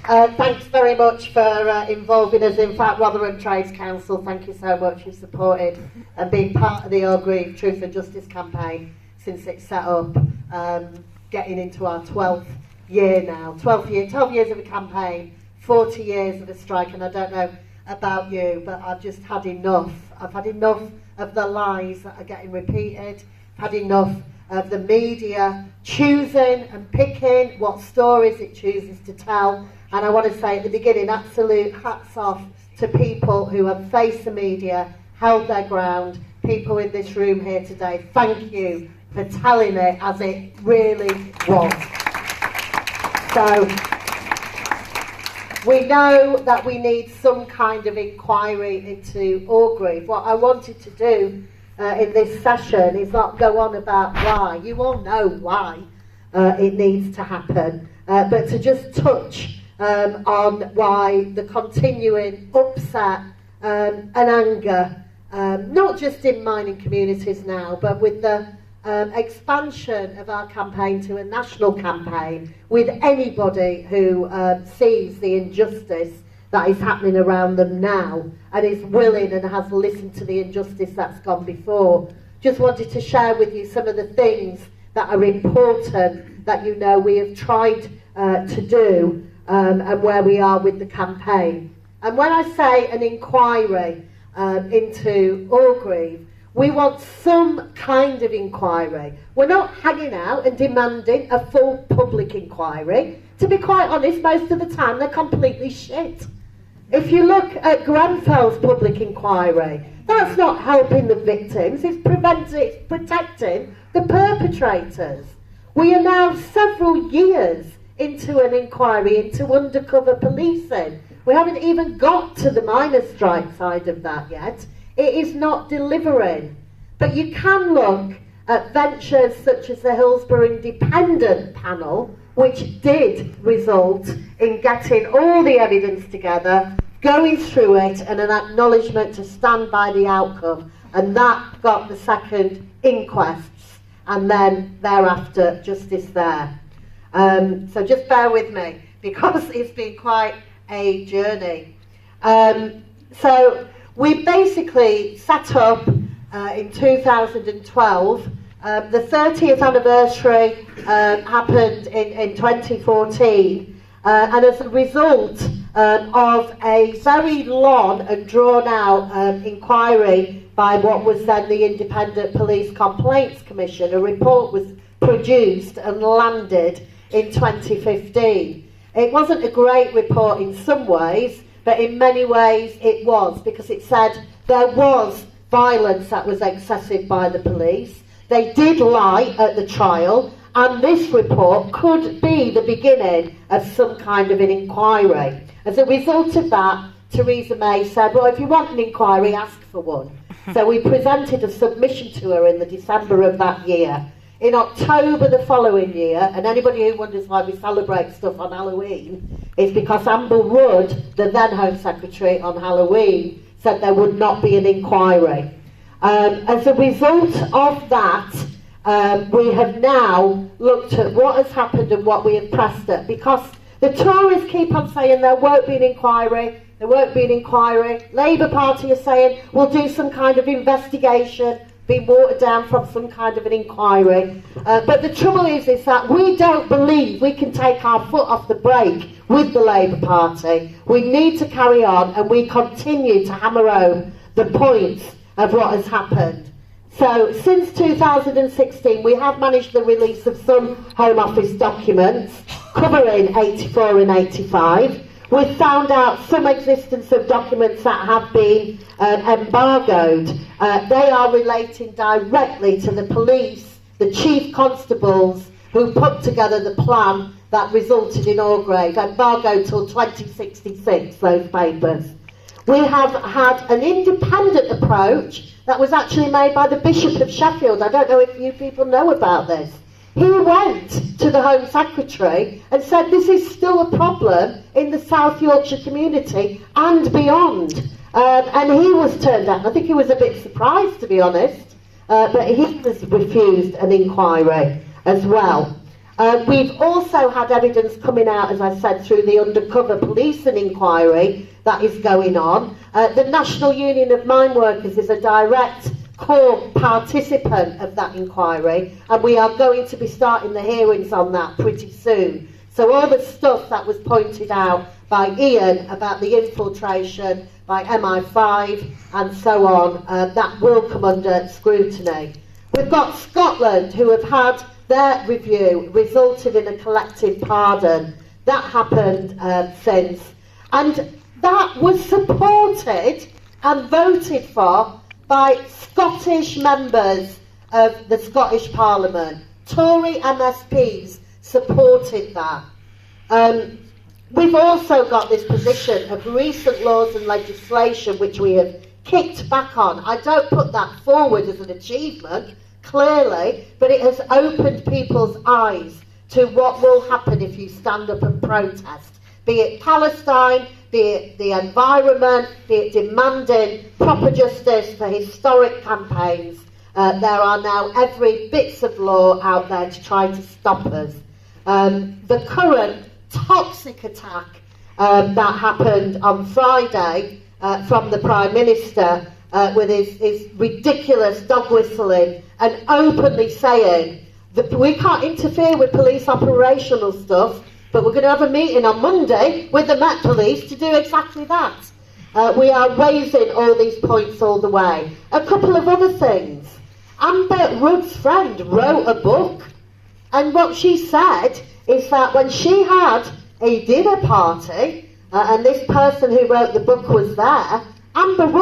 Thanks very much for involving us. In fact, Rotherham Trades Council, thank you so much. You've supported and been part of the Orgreave Truth and Justice campaign since it's set up, getting into our 12th year now. 12 years of a campaign, 40 years of a strike, and I don't know about you, but I've just had enough. I've had enough of the lies that are getting repeated. I've had enough of the media choosing and picking what stories it chooses to tell. And I want to say at the beginning, absolute hats off to people who have faced the media, held their ground. People in this room here today, thank you for telling it as it really was. So, we know that we need some kind of inquiry into Orgreave. What I wanted to do in this session is not go on about why. You all know why it needs to happen, but to just touch on why the continuing upset and anger, not just in mining communities now, but with the expansion of our campaign to a national campaign with anybody who sees the injustice that is happening around them now and is willing and has listened to the injustice that's gone before. Just wanted to share with you some of the things that are important that you know we have tried to do and where we are with the campaign. And when I say an inquiry into Orgreave, we want some kind of inquiry. We're not hanging out and demanding a full public inquiry. To be quite honest, most of the time they're completely shit. If you look at Grenfell's public inquiry, that's not helping the victims, it's protecting the perpetrators. We are now several years into an inquiry into undercover policing. We haven't even got to the miners' strike side of that yet. It is not delivering. But you can look at ventures such as the Hillsborough Independent Panel, which did result in getting all the evidence together, going through it, and an acknowledgement to stand by the outcome. And that got the second inquests, and then thereafter justice there. So just bear with me, because it's been quite a journey. So we basically set up in 2012. The 30th anniversary happened in 2014, and as a result of a very long and drawn-out inquiry by what was then the Independent Police Complaints Commission, a report was produced and landed in 2015. It wasn't a great report in some ways, but in many ways it was, because it said there was violence that was excessive by the police. They did lie at the trial, and this report could be the beginning of some kind of an inquiry. As a result of that, Theresa May said, well, if you want an inquiry, ask for one. So we presented a submission to her in the December of that year. In October the following year, and anybody who wonders why we celebrate stuff on Halloween, is because Amber Wood, the then Home Secretary on Halloween, said there would not be an inquiry. As a result of that, we have now looked at what has happened and what we have pressed at, because the Tories keep on saying there won't be an inquiry, there won't be an inquiry. Labour Party are saying we'll do some kind of investigation, being watered down from some kind of an inquiry. But the trouble is that we don't believe we can take our foot off the brake with the Labour Party. We need to carry on, and we continue to hammer home the points of what has happened. So since 2016 we have managed the release of some Home Office documents covering 84 and 85. We've found out some existence of documents that have been embargoed. They are relating directly to the police, the chief constables who put together the plan that resulted in Orgreave, embargoed till 2066, those papers. We have had an independent approach that was actually made by the Bishop of Sheffield. I don't know if you people know about this. He went to the Home Secretary and said this is still a problem in the South Yorkshire community and beyond. And he was turned down. I think he was a bit surprised, to be honest, but he was refused an inquiry as well. We've also had evidence coming out, as I said, through the undercover policing inquiry that is going on. The National Union of Mine Workers is a direct core participant of that inquiry, and we are going to be starting the hearings on that pretty soon. So all the stuff that was pointed out by Ian about the infiltration by MI5 and so on, that will come under scrutiny. We've got Scotland, who have had their review resulted in a collective pardon. That happened since. And that was supported and voted for by Scottish members of the Scottish Parliament. Tory MSPs supported that. We've also got this position of recent laws and legislation which we have kicked back on. I don't put that forward as an achievement, clearly, but it has opened people's eyes to what will happen if you stand up and protest. Be it Palestine, be it the environment, be it demanding proper justice for historic campaigns. There are now every bits of law out there to try to stop us. The current toxic attack that happened on Friday from the Prime Minister with his ridiculous dog whistling and openly saying that we can't interfere with police operational stuff, but we're going to have a meeting on Monday with the Met Police to do exactly that. We are raising all these points all the way. A couple of other things. Amber Rudd's friend wrote a book, and what she said is that when she had a dinner party, and this person who wrote the book was there, Amber Rudd